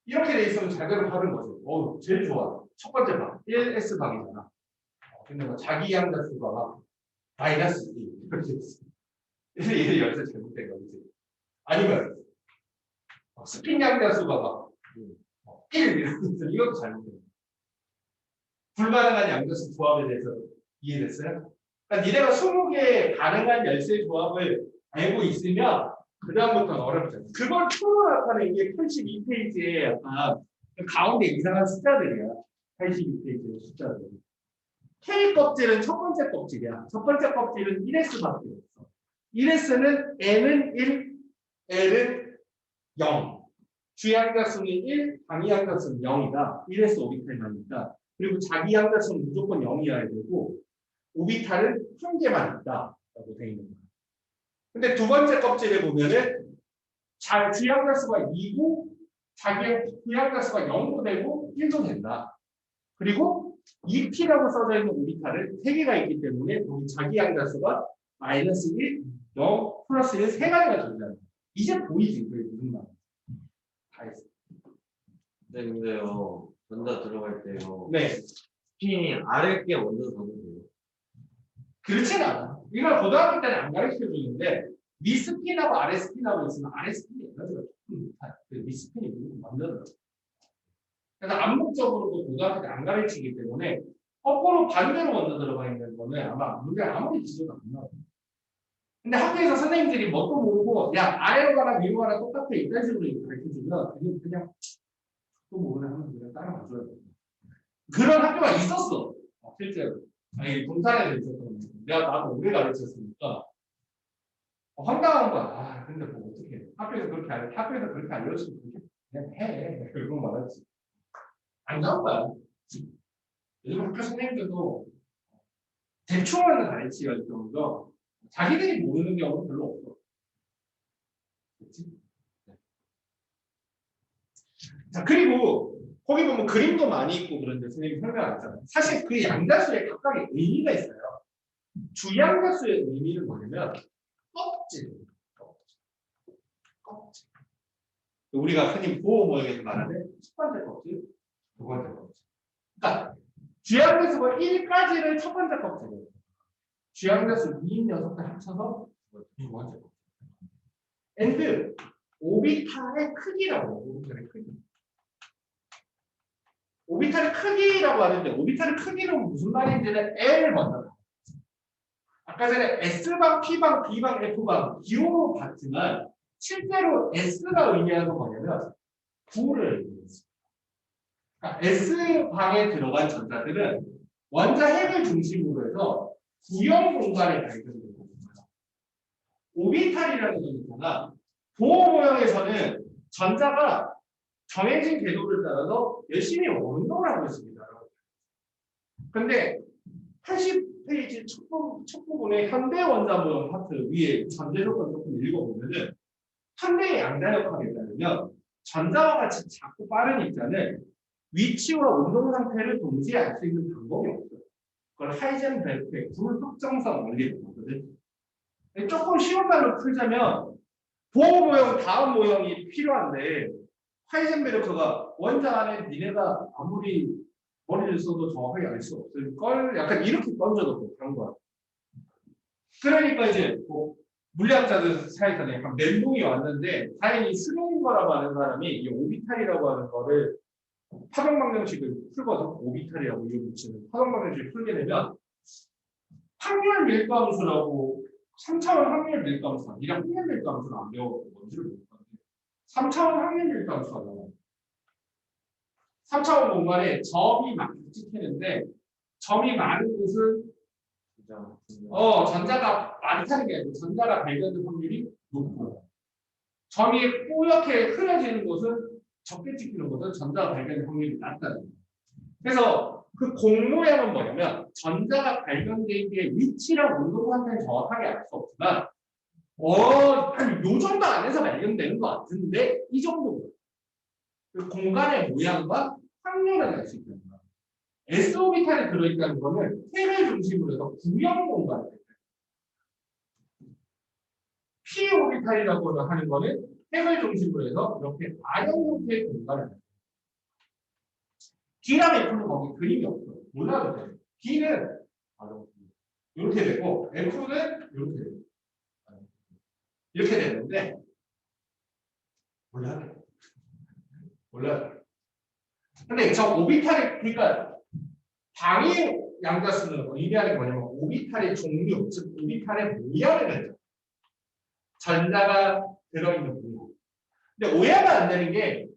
이렇게 돼 있으면 제대로 받은 거죠. 제일 좋아. 첫 번째 방, 1S방이잖아. 근데 뭐 자기 양자수가 마이너스 2 이렇게 있어. 얘 열쇠 잘못된 거지. 아니면 스핀 양자수가 막 1 이러면서 이것도 잘못된 거야. 불가능한 양자수 조합에 대해서 이해됐어요? 그러니까 니네가 20개의 가능한 열쇠 조합을 알고 있으면 그 다음부터는 어렵잖아. 그걸 표로 나타낸 게 82페이지에 약간 가운데 이상한 숫자들이야. 82페이지의 숫자들. K 껍질은 첫 번째 껍질이야. 첫 번째 껍질은 1S밖에 없어. 1S는 N은 1, L은 0. 주양자수는 1, 방위양자수는 0이다. 1S 오비탈만이다. 그리고 자기 양자수는 무조건 0이어야 되고 오비탈은 한 개만 있다. 라고 되어 있는 거야. 근데 두 번째 껍질에 보면은 주양자수가 2고 자기 부양자수가 0도 되고 1도 된다. 그리고 2P라고 써져 있는 오비탈은 3개가 있기 때문에 여기 자기 양자수가 마이너스 1, 0, 플러스 1, 3가지가 존재한다. 이제 보이지? 그게 무슨 말이야? 다 했어. 네, 근데요. 전자 들어갈 때요. 네. 스핀이 아래 게 먼저 가면 돼요. 그렇진 않아. 이걸 고등학교 때는 안 가르쳐 주는데 미스핀하고 아레스핀하고 있으면 아레스핀이 에너지가 조금 못해. 미스핀이 무조건 먼저 들어. 그래서 암묵적으로도 고등학교 때 안 가르치기 때문에 거꾸로 반대로 먼저 들어가 있는 거는 아마 문제 아무리 지져도 안 나와요. 근데 학교에서 선생님들이 뭣도 모르고 야 아래로 가나 위로 가나 똑같아 이런 식으로 가르쳐주면 그냥 또 모르나 하면 그냥 따라가줘야 돼. 그런 학교가 있었어. 실제로. 아니 동산에도 있었던 거. 나도 오래 가르쳤으니까 황당한 거야. 근데 뭐 어떻게 해. 학교에서 그렇게 알려주면 그냥 해. 그런 거 말하지. 안 나온 거야. 요즘 학교 선생님들도 대충만 가르치기가 정도 자기들이 모르는 경우는 별로 없어. 그렇지? 네. 자, 그리고 거기 보면 그림도 많이 있고 그런데 선생님이 설명하잖아요. 사실 그 양자수에 각각의 의미가 있어요. 주양자수의 의미는 뭐냐면 껍질. 우리가 흔히 보호 모형에서 말하는 첫 번째 껍질, 두 번째 껍질. 그러니까 주양자수가 1까지를 첫 번째 껍질이에요. 주양자수 2인 녀석들 합쳐서 두 번째 껍질. and 오비탈의 크기라고 해요. 오비탈의 크기. 오비탈의 크기라고 하는데 오비탈의 크기는 무슨 말인지는 L을 먼저 봐요. 아까 전에 S방, P방, B방, F방 기호로 봤지만 실제로 S가 의미하는 건 뭐냐면 구를 의미했습니다. 그러니까 S방에 들어간 전자들은 원자 핵을 중심으로 해서 구형 공간에 발견되는 겁니다. 오비탈이라는 건 있잖아. 보호 모형에서는 전자가 정해진 궤도를 따라서 열심히 운동을 하고 있습니다. 근데 80페이지 첫 부분에 현대 원자 모형 파트 위에 전제 조건 조금 읽어보면은 현대의 양자역학에 따르면 전자와 같이 작고 빠른 입자는 위치와 운동 상태를 동시에 알 수 있는 방법이 없어요. 그걸 하이젠베르크의 불특정성 원리라고 하거든. 조금 쉬운 말로 풀자면 보호 모형 다음 모형이 필요한데 하이젠베르크가 원자 안에 니네가 아무리 머리를 써도 정확하게 알 수 없을 걸 약간 이렇게 던져놓고 그런 거야. 그러니까 이제 뭐 물리학자들 사이에서 약간 멘붕이 왔는데 다행히 스노우거라고 하는 사람이 이 오비탈이라고 하는 거를 파동방정식을 풀거든. 오비탈이라고 이름 붙이는 파동방정식을 풀게 되면 확률 밀감수라고 3차원 확률 밀감수 이랑 확률 밀감수는 안 배워 뭔지를 모르겠는데 3차원 확률 밀감수가 나와요. 3차원 공간에 점이 막 찍히는데 점이 많은 곳은 전자가 많다는 게 아니고 전자가 발견될 확률이 높고 점이 뿌옇게 흐려지는 곳은 적게 찍히는 곳은 전자가 발견될 확률이 낮다는 거예요. 그래서 그 공모양은 뭐냐면 전자가 발견된 게 위치랑 운동 상태는 정확하게 알 수 없지만 한 요 정도 안에서 발견되는 것 같은데 이 정도 그 공간의 모양과 확률을 알 수 있다는 거예요. S 오비탈에 들어있다는 거는 핵을 중심으로 해서 구형 공간을 P 오비탈이라고 하는 거는 핵을 중심으로 해서 이렇게 R형 형태의 공간을 D랑 F는 거기 그림이 없어요. 몰라도 돼요. D는 이렇게 되고 F는 이렇게 되고 이렇게 되는데 몰라요. 근데 저 오비탈이 그러니까 방위 양자수는 의미하는 거냐면 오비탈의 종류, 즉 오비탈의 모양을 가져. 전자가 들어있는 모양. 근데 오해가 안 되는 게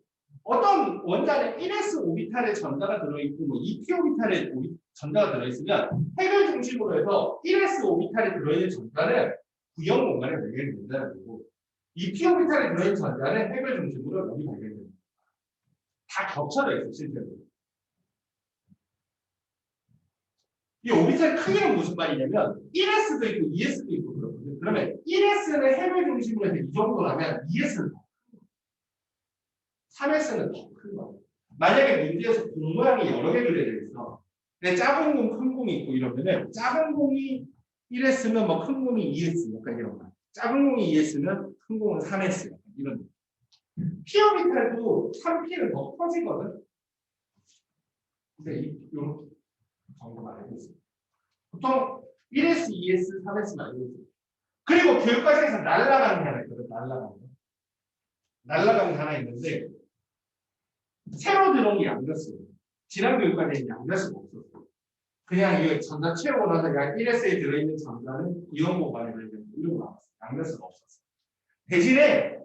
어떤 원자는 1s 오비탈에 전자가 들어있고 뭐 2p 오비탈에 전자가 들어있으면 핵을 중심으로 해서 1s 오비탈에 들어있는 전자는 구형 공간에 발견된다는 거고 2p 오비탈에 들어있는 전자는 핵을 중심으로 여기 발견됩니다. 다 겹쳐져 있어 실제로. 이 오비탈 크기는 무슨 말이냐면 1s도 있고 2s도 있고 그렇거든요. 그러면 1s는 핵을 중심으로 해서 이 정도라면 2s는 더 큰 거예요. 3s는 더 큰 거예요. 만약에 문제에서 공 모양이 여러 개 그려져 있어. 근데 작은 공, 큰 공이 있고 이러면은 작은 공이 1s면 뭐 큰 공이 2s 약간 이런 거. 작은 공이 2s면 큰 공은 3s 약간 이런 거. P 오비탈도 3p는 더 커지거든. 근데 이렇게 정도만 알고 있어요. 보통 1s, 2s, 3s만 알고 있어요. 그리고 교육과정에서 날아가는 게 하나 있거든. 날아가는 게 하나 있는데 새로 들어온 게 양자수예요. 지난 교육과정에 양자수가 없었어. 그냥 이거 전자 채우고 나서 약 1s에 들어있는 전자는 이온 공간에 이러고 나왔어. 양자수가 없었어. 대신에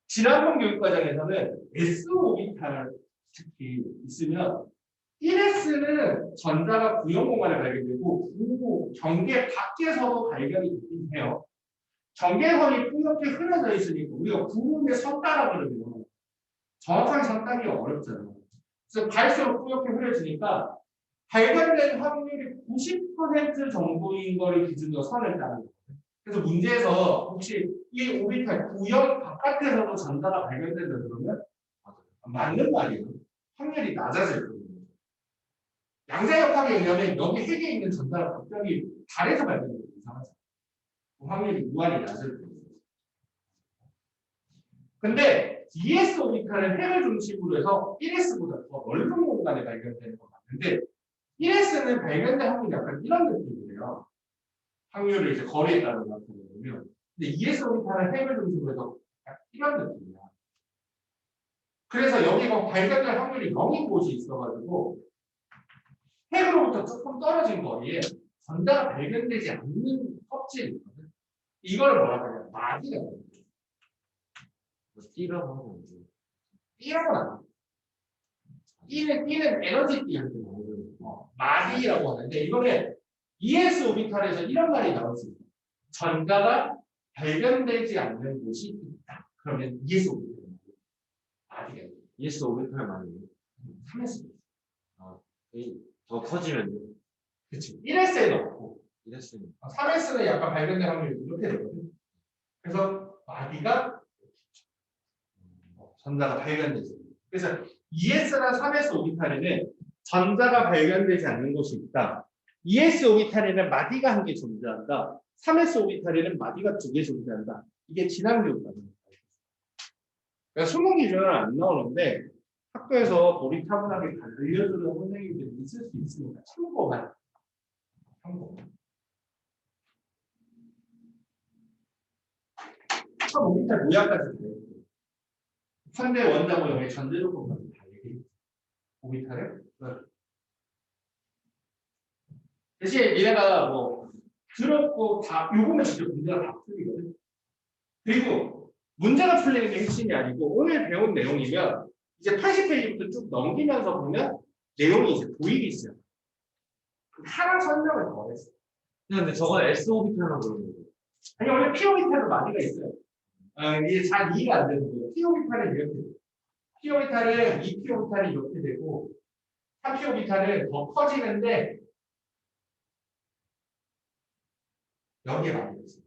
지난번 교육과정에서는 S 오비탈 특히 있으면 1s는 전자가 구형 공간에 발견되고 경계 밖에서도 발견이 되긴 해요. 경계선이 뿌옇게 흐려져 있으니까 우리가 구름에 섰다라 그러면 정확하게 선 따기가 어렵잖아요. 그래서 갈수록 뿌옇게 흐려지니까 발견된 확률이 90% 정도인 거를 기준으로 선을 따는 거예요. 그래서 문제에서 혹시 이 오비탈 구형 바깥에서도 전자가 발견된다 그러면 맞는 말이에요. 확률이 낮아질 거예요. 양자역학에 의하면 여기 핵에 있는 전자가 갑자기 달에서 발견되는 게 이상하죠. 확률이 무한히 낮을 거예요. 근데 ES 오비탈은 핵을 중심으로 해서 1S보다 더 넓은 공간에 발견되는 것 같은데 1S는 발견된 확률이 약간 이런 느낌이에요. 확률을 이제 거리에 따라 나타내면 근데 ES 오비탈은 핵을 중심으로 해서 약간 이런 느낌이야. 그래서 여기가 발견될 확률이 0인 곳이 있어가지고 핵으로부터 조금 떨어진 거리에 전자가 발견되지 않는 껍질이 있거든. 이걸 뭐라고 하냐? 마디라고 해요. T라고 하면 T라고 하나? T는 에너지 T한테 마디라고 하는데 이거는 ES 오비탈에서 이런 말이 나올 수 있어요. 전자가 발견되지 않는 곳이 있다. 그러면 ES 오비탈 마디가 ES 오비탈 많이 3S. 더 커지면요. 그치. 1S에는 없고 이랬으면 3S는 약간 발견된 확률이 이렇게 되거든. 그래서 마디가 전자가 발견되죠. 그래서 2s나 3s 오비탈에는 전자가 발견되지 않는 곳이 있다. 2s 오비탈에는 마디가 한 개 존재한다. 3s 오비탈에는 마디가 두 개 존재한다. 이게 진항교육입니다. 그러니까 수능 기준은 안 나오는데 학교에서 고리타분하게 알려주는 선생님들이 있을 수 있으니까 참고만. 참고. 처음 오비탈 모양까지 돼요. 현대 원자 모형의 전제 조건까지 다 얘기해. 오비탈을. 대신 얘네가 뭐 들었고 다 요거는 진짜 문제가 다 풀리거든. 그리고 문제가 풀리는 게 핵심이 아니고 오늘 배운 내용이면 이제 80페이지부터 쭉 넘기면서 보면 내용이 이제 보이기 시작해요. 하나 설명을 더 했어. 근데 저건 S 오비탈만 그런 거예요. 아니 원래 P 오비탈도 많이가 있어요. 이게 잘 이해가 안 되는 거예요. P 오비탈은 이렇게 돼요. P 오비탈은 2P 오비탈이 이렇게 되고 3P 오비탈은 더 커지는데 여기에 많이 있어요.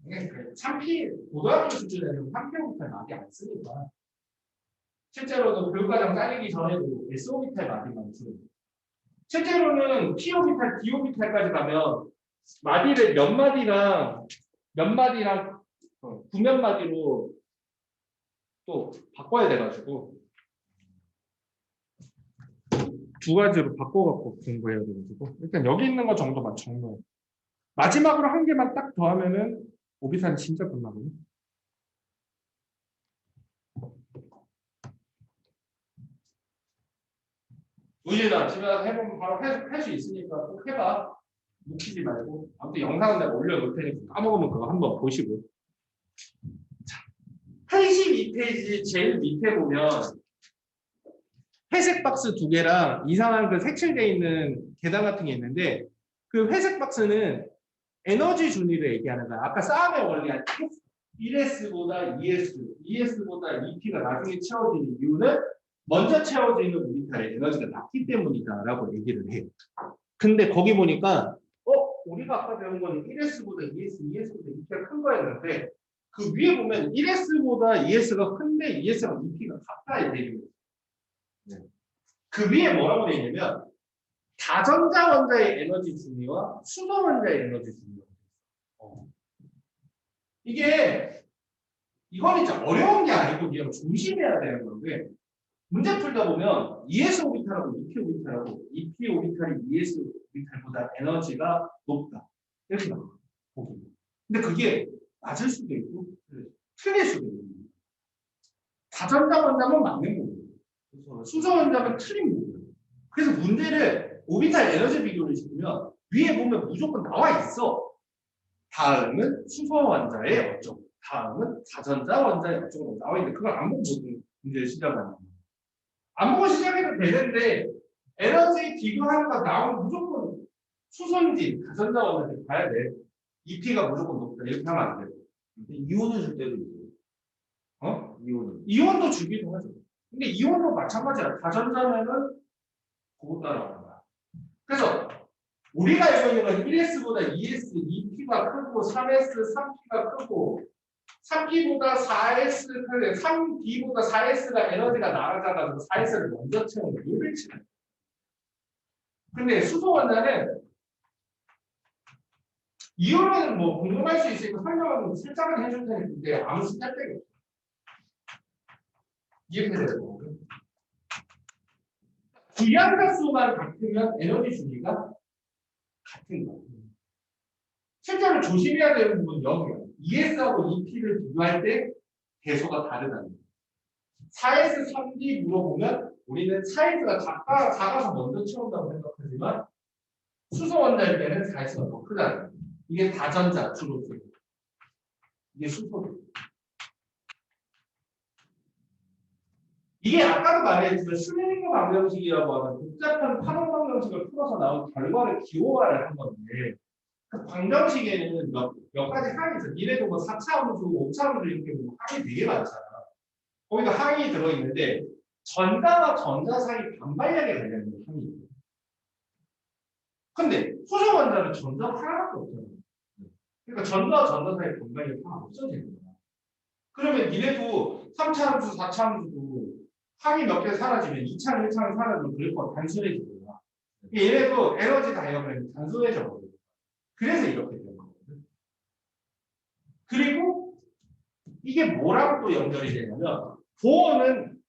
네. 3P 고등학교 수준에는 3P 오비탈 많이 안 쓰니까 실제로도 교육과정 짜리기 전에도 S 오비탈 많이 쓰는 실제로는 P 오비탈, D 오비탈까지 가면 마디를 몇 마디랑 구몇 마디로 또 바꿔야 돼가지고 두 가지로 바꿔갖고 공부해야 돼가지고 일단 여기 있는 거 정도만 정리해. 마지막으로 한 개만 딱 더하면은 오비탈이 진짜 끝나거든요. 우진아 집에 가서 해보면 바로 할 수 있으니까 꼭 해봐. 묵히지 말고. 아무튼 영상은 내가 올려놓을 테니까 까먹으면 그거 한번 보시고. 자, 82페이지 제일 밑에 보면 회색 박스 두 개랑 이상한 그 색칠되어 있는 계단 같은 게 있는데 그 회색 박스는 에너지 준위를 얘기하는 거야. 아까 싸움의 원리야. 1S보다 2S보다 2P가 나중에 채워지는 이유는 먼저 채워지는 오비탈의 에너지가 낮기 때문이다라고 얘기를 해요. 근데 거기 보니까 우리가 아까 배운 건 1S보다 2S보다 2P가 큰 거였는데 그 위에 보면 1S보다 2S가 큰데 2S가 2P가 같아야 되는 거예요. 네. 그 위에 뭐라고 되어 있냐면 다전자 원자의 에너지 준위와 수소 원자의 에너지 준위가 이거는 진짜 어려운 게 아니고 그냥 조심해야 되는 건데 문제 풀다 보면 2S 오비탈하고 2P 오비탈하고 2P 오비탈이 2S 오비탈보다 에너지가 높다. 이렇게 나와요. 근데 그게 맞을 수도 있고 틀릴 수도 있고 다전자 원자면 맞는 거고 수소 원자면 틀린 거고 그래서 문제를 오비탈 에너지 비교를 시키면 위에 보면 무조건 나와 있어. 다음은 수소 원자의 어쩌고 다음은 다전자 원자의 어쩌고 나와 있는데 그걸 안 보고 문제를 시작하는 거예요. 안 보고 시작해도 되는데 에너지 비교하는 거 나오면 무조건 수소인지 다전자 원자인지 봐야 돼. EP가 무조건 높다 이렇게 하면 안 돼. 이온을 줄 때도 있어요. 이온도 주기도 하죠. 근데 이온도 마찬가지야. 다전자면은 그거 따라가는 거야. 그래서 우리가 알고 있는 건 1S보다 2S, 2P가 크고 3S, 3P가 크고 3P보다 4S, 3P보다 4S가 에너지가 낮아가지고 4S를 먼저 채우는 요를 치는 거야. 근데 수소 원자는 이유는 뭐 궁금할 수 있으니까 설명은 살짝은 해줄 테니까 아무 쓸데가 없어. 이해가 되는 거고. 기하가수만 같으면 에너지 준위가 같은 거예요. 실제로 조심해야 되는 부분은 여기요. 2S하고 2P를 비교할 때 개수가 다르다는 거예요. 4S, 3D 물어보면 우리는 4S가 작아서 먼저 채운다고 생각하지만 수소 원자일 때는 4S가 더 크다는 거예요. 이게 다전자 주로 쓰고 이게 수소. 이게 아까도 말했지만 슈레딩거 방정식이라고 하는 복잡한 파동 방정식을 풀어서 나온 결과를 기호화를 한 건데 그 방정식에는 몇 가지 항이 있어요. 이래도 뭐 4차 함수, 5차 함수 이렇게 뭐 항이 되게 많잖아. 거기가 항이 들어있는데 전자와 전자 사이 반발량에 관련된 항이 있어요. 근데 수소 원자는 전자가 하나밖에 없잖아요. 그러니까 전자와 전자 사이 반발량이 하나 없어지는 거야. 그러면 니네도 3차 함수, 4차 함수도 항이 몇 개 사라지면 2차, 1차는 사라지면 그래프가 단순해지잖아. 얘네도 에너지 다이어그램이 단순해져 버려요. 그래서 이렇게 되는 거거든. 그리고 이게 뭐라고 또 연결이 되냐면 보어는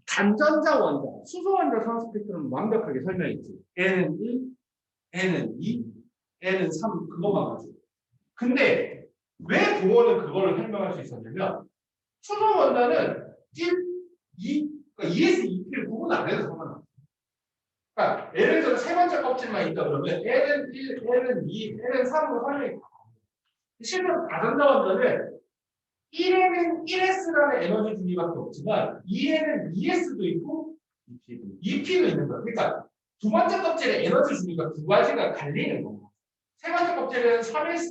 단전자 원자, 수소 원자 선 스펙트럼 완벽하게 설명했지. N은 1, N은 2, N은 3 그거만 가지고. 근데 왜 보어는 그거를 설명할 수 있었냐면 수소 원자는 1, 2, 그러니까 ES, EP를 구분 안 해도 상관없어. 그러니까 예를 들어 세 번째 껍질만 있다 그러면 N은 1, N은 2, N은 3으로 설명이 다. 실제로 다전자 원자는 1에는 1S라는 에너지 주기밖에 없지만 2에는 2S도 있고 EP도 있는 거야. 그러니까 두 번째 껍질의 에너지 주기가 두 가지가 갈리는 거야. 세 번째 껍질에는 3S,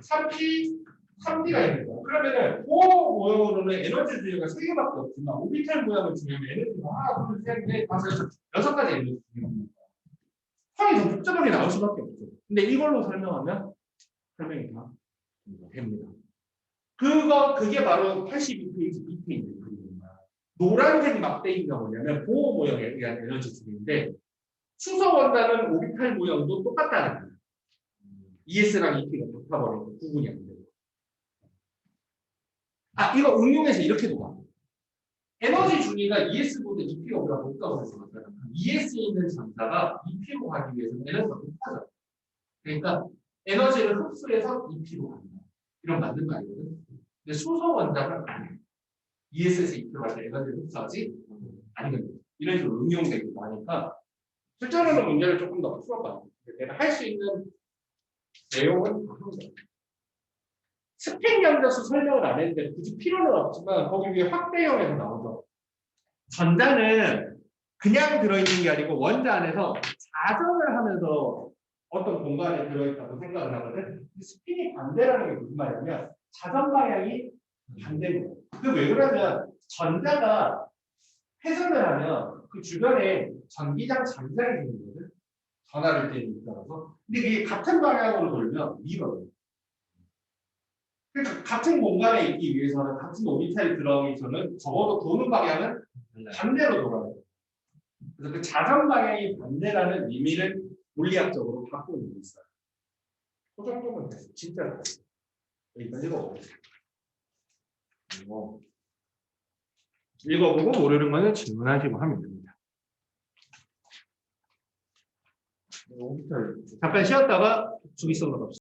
3P, 3D가 있는 거야. 그러면은 보호 모형으로는 에너지 주기가 세 개밖에 없지만 오비탈 모양을 주면 에너지가 하나, 둘, 셋, 넷, 다섯, 여섯 가지 에너지 주기가 있는 거야. 형이 더 복잡하게 나올 수밖에 없어. 근데 이걸로 설명하면 설명이 다 됩니다. 그게 바로 82페이지 밑에 있는 그림입니다. 노란색 막대기가 뭐냐면 보호 모형에 의한 에너지 주기인데 수소 원자는 오비탈 모형도 똑같다는 거예요. ES랑 EP가 붙어버리고 구분이 안 돼요. 이거 응용해서 이렇게도 봐. 에너지 주기가 ES보다 EP가 보다 높다고 했었잖아요. ES에 있는 전자가 EP로 가기 위해서는 에너지가 높아져요. 그러니까 에너지를 흡수해서 EP로 갑니다. 이런 맞는 말이거든. 근데 수소 원자는 아니에요. ES에서 EP로 갈 때 에너지를 흡수하지 않는 거예요. 이런 식으로 응용되기도 하니까 실제로는 문제를 조금 더 풀어봐요. 내가 할 수 있는 내용은 다 한 거예요. 스펙 연자수 설명을 안 했는데 굳이 필요는 없지만 거기 위에 확대형에서 나오죠. 전자는 그냥 들어있는 게 아니고 원자 안에서 자전을 하면서 어떤 공간에 들어있다고 생각을 하거든. 스핀이 반대라는 게 무슨 말이냐면 자전 방향이 반대인 거예요. 그게 왜 그러냐면 전자가 회전을 하면 그 주변에 전기장 잔장이 되는 거거든. 전하를 때리는 따라서. 근데 이게 같은 방향으로 돌면 밀어요. 그러니까 같은 공간에 있기 위해서는 같은 오비탈이 들어가기 위해서는 적어도 도는 방향은 반대로 돌아야 돼요. 그래서 그 자전 방향이 반대라는 의미를 물리학적으로 갖고 있는 게 있어요. 그 정도면 됐어요. 진짜 됐어요. 여기까지 읽어보겠습니다. 읽어보고 모르는 거는 질문하시고 하면 됩니다. 잠깐 쉬었다가 주기성으로 갑시다.